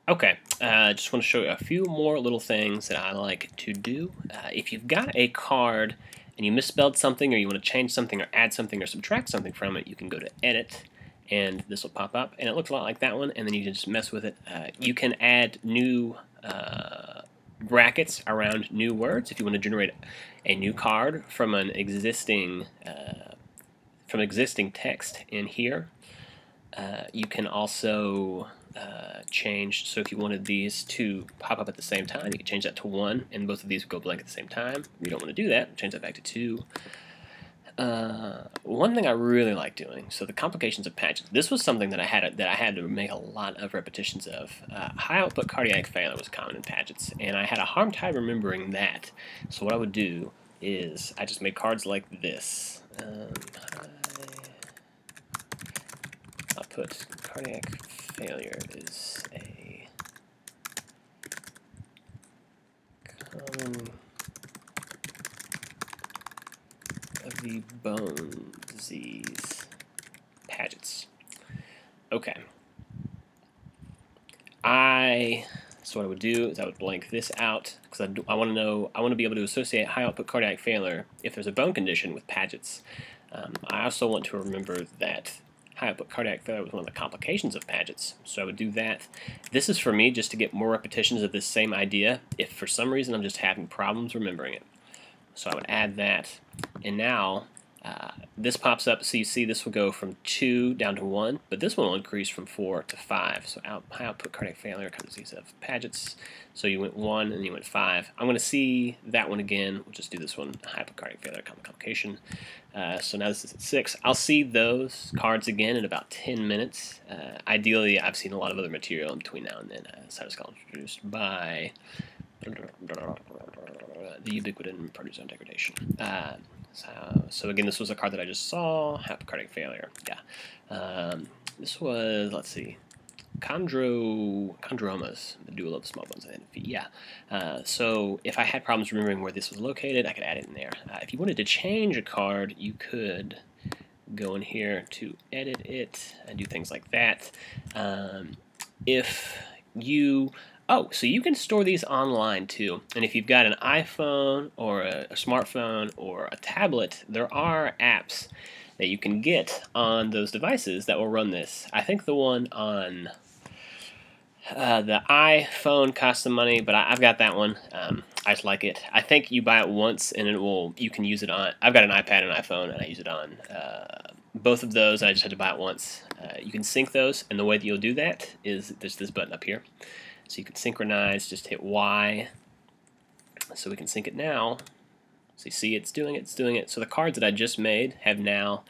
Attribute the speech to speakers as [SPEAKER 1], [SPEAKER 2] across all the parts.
[SPEAKER 1] Okay, just want to show you a few more little things that I like to do. If you've got a card and you misspelled something, or you want to change something or add something or subtract something from it, you can go to Edit, and this will pop up, and it looks a lot like that one, and then you can just mess with it. You can add new brackets around new words if you want to generate a new card from an existing text in here. You can also change, so if you wanted these to pop up at the same time, you can change that to 1, and both of these would go blank at the same time. If you don't want to do that, change that back to 2. One thing I really like doing, so the complications of patches. This was something that I had to make a lot of repetitions of. High output cardiac failure was common in Paget's, and I had a hard time remembering that. So what I would do is I just made cards like this. I'll put cardiac failure is a common of the bone disease Paget's. Okay. So what I would do is I would blank this out because I want to be able to associate high output cardiac failure if there's a bone condition with Paget's. I also want to remember that high output cardiac failure was one of the complications of Paget's, so I would do that. This is for me just to get more repetitions of this same idea if for some reason I'm just having problems remembering it. So I would add that, and now this pops up, so you see this will go from 2 down to 1, but this one will increase from 4 to 5. So high output cardiac failure comes disease of Paget's. So you went 1 and you went 5. I'm going to see that one again. We'll just do this one, high output cardiac failure complication. So now this is at 6. I'll see those cards again in about 10 minutes. Ideally, I've seen a lot of other material in between now and then. Cytosol introduced by the ubiquitin proteasome degradation. So again, this was a card that I just saw, cardiac failure. Yeah. This was, let's see, chondromas, the dual of small bones and feet. Yeah. So if I had problems remembering where this was located, I could add it in there. If you wanted to change a card, you could go in here to edit it and do things like that. So you can store these online too. And if you've got an iPhone or a smartphone or a tablet, there are apps that you can get on those devices that will run this. I think the one on the iPhone costs some money, but I've got that one. I just like it. I think you buy it once and you can use it on. I've got an iPad and an iPhone, and I use it on both of those. I just had to buy it once. You can sync those, and the way that you'll do that is there's this button up here. So you can synchronize, just hit Y. So we can sync it now. So you see it's doing it. So the cards that I just made have now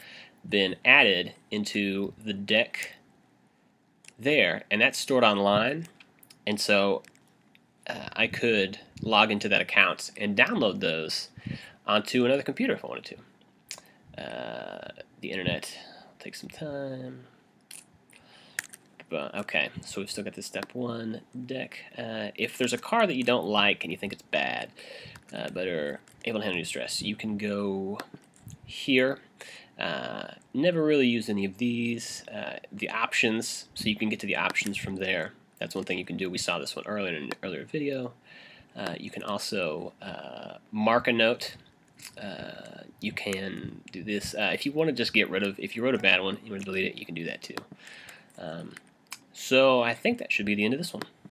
[SPEAKER 1] been added into the deck there, and that's stored online. And so I could log into that account and download those onto another computer if I wanted to. The internet will take some time. Okay, so we've still got this step 1 deck. If there's a card that you don't like and you think it's bad, but are able to handle your stress, you can go here. Never really use any of these. The options, so you can get to the options from there. That's one thing you can do. We saw this one earlier in an earlier video. You can also mark a note. You can do this. If you want to just get rid of, if you wrote a bad one, you want to delete it, you can do that too. So I think that should be the end of this one.